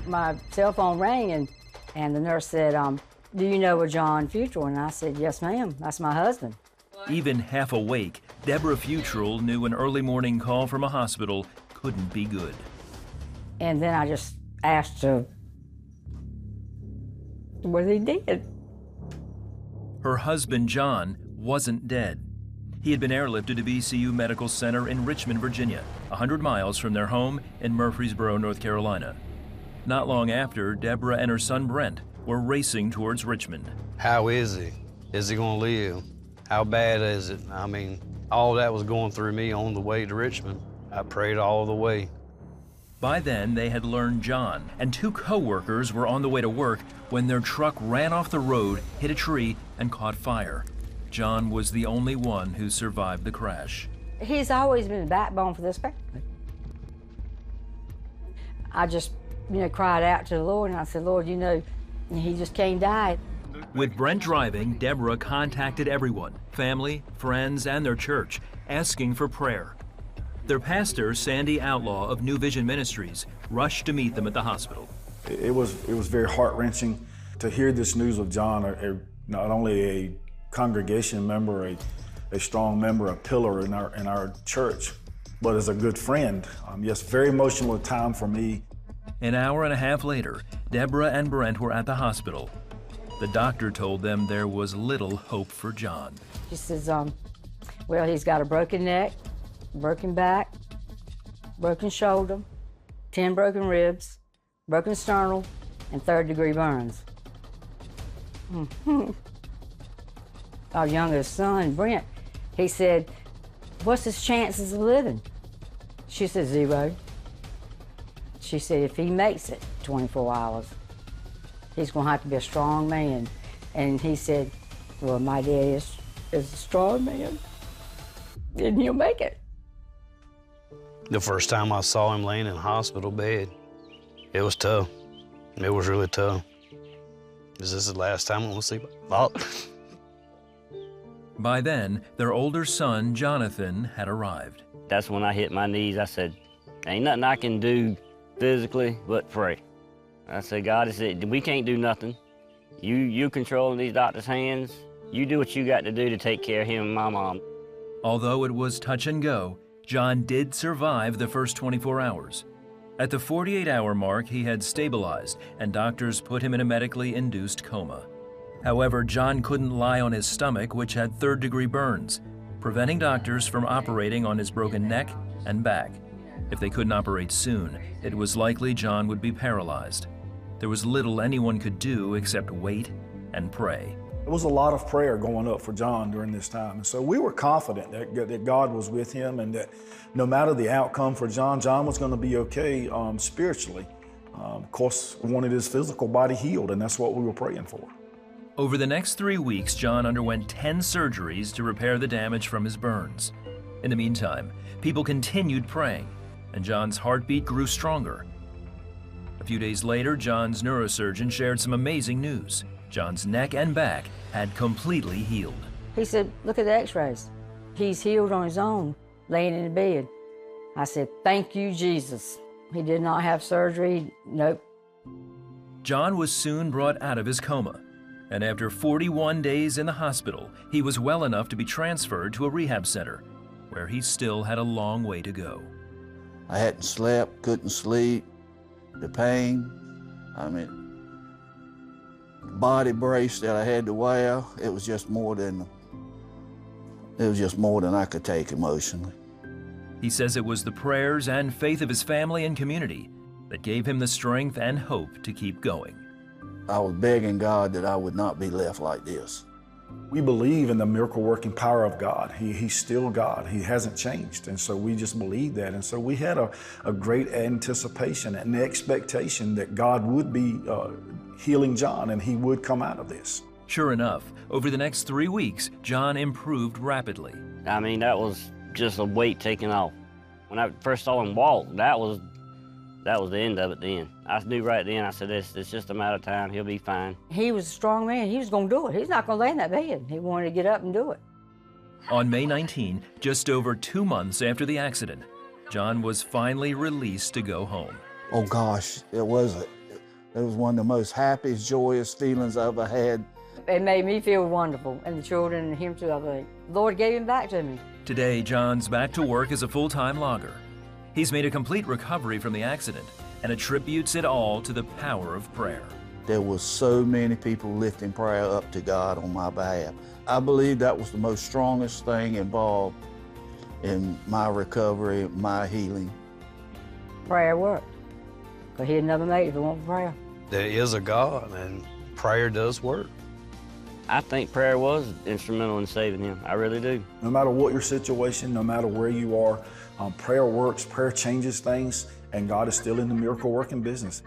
my cell phone rang, and the nurse said, do you know a John Futrell? And I said, yes, ma'am, that's my husband. Even half awake, Deborah Futrell knew an early morning call from a hospital couldn't be good. And then I just asked her, was he dead? Her husband, John, wasn't dead. He had been airlifted to VCU Medical Center in Richmond, Virginia, 100 miles from their home in Murfreesboro, North Carolina. Not long after, Deborah and her son Brent were racing towards Richmond. How is he? Is he gonna live? How bad is it? I mean, all that was going through me on the way to Richmond. I prayed all the way. By then, they had learned John and two co-workers were on the way to work when their truck ran off the road, hit a tree, and caught fire. John was the only one who survived the crash. He's always been the backbone for this family. I just, cried out to the Lord, and I said, Lord, he just can't die. With Brent driving, Deborah contacted everyone, family, friends, and their church, asking for prayer. Their pastor, Sandy Outlaw of New Vision Ministries, rushed to meet them at the hospital. It was very heart-wrenching to hear this news of John, not only a congregation member, a strong member, a pillar in our church, but as a good friend. Yes, very emotional time for me. An hour and a half later, Deborah and Brent were at the hospital. The doctor told them there was little hope for John. She says, well, he's got a broken neck, broken back, broken shoulder, 10 broken ribs, broken sternal, and 3rd-degree burns. Our youngest son, Brent, he said, what's his chances of living? She said, 0. She said, if he makes it 24 hours, he's gonna have to be a strong man. And he said, well, my daddy is a strong man, and he'll make it. The first time I saw him laying in a hospital bed, it was tough. It was really tough. Is this the last time I'm gonna see my father? By then, their older son, Jonathan, had arrived. That's when I hit my knees. I said, ain't nothing I can do physically but pray. I said, God, we can't do nothing. You controlling these doctors' hands. You do what you got to do to take care of him and my mom. Although it was touch and go, John did survive the first 24 hours. At the 48-hour mark, he had stabilized, and doctors put him in a medically induced coma. However, John couldn't lie on his stomach, which had 3rd-degree burns, preventing doctors from operating on his broken neck and back. If they couldn't operate soon, it was likely John would be paralyzed. There was little anyone could do except wait and pray. There was a lot of prayer going up for John during this time. And so we were confident that God was with him and that no matter the outcome for John, John was going to be okay spiritually. Of course, we wanted his physical body healed, and that's what we were praying for. Over the next 3 weeks, John underwent 10 surgeries to repair the damage from his burns. In the meantime, people continued praying, and John's heartbeat grew stronger. A few days later, John's neurosurgeon shared some amazing news. John's neck and back had completely healed. He said, look at the x-rays. He's healed on his own, laying in the bed. I said, thank you, Jesus. He did not have surgery, nope. John was soon brought out of his coma, and after 41 days in the hospital, he was well enough to be transferred to a rehab center, where he still had a long way to go. I hadn't slept, couldn't sleep, the pain, body brace that I had to wear, it was just more than I could take emotionally. He says it was the prayers and faith of his family and community that gave him the strength and hope to keep going. I was begging God that I would not be left like this. We believe in the miracle-working power of God. He's still God. He hasn't changed. And so we just believe that. And so we had a great anticipation and expectation that God would be healing John and he would come out of this. Sure enough, over the next 3 weeks, John improved rapidly. I mean, that was just a weight taken off. When I first saw him walk, that was the end of it then. I knew right then, I said, it's just a matter of time, he'll be fine. He was a strong man, he was gonna do it. He's not gonna lay in that bed. He wanted to get up and do it. On May 19, just over 2 months after the accident, John was finally released to go home. Oh gosh, it was It was one of the most happiest, joyous feelings I ever had. It made me feel wonderful, and the children and him too. I think Lord gave him back to me. Today, John's back to work as a full-time logger. He's made a complete recovery from the accident and attributes it all to the power of prayer. There was so many people lifting prayer up to God on my behalf. I believe that was the most strongest thing involved in my recovery, my healing. Prayer worked, because he'd never made it if it weren't for prayer. There is a God, and prayer does work. I think prayer was instrumental in saving him. I really do. No matter what your situation, no matter where you are, prayer works, prayer changes things, and God is still in the miracle working business.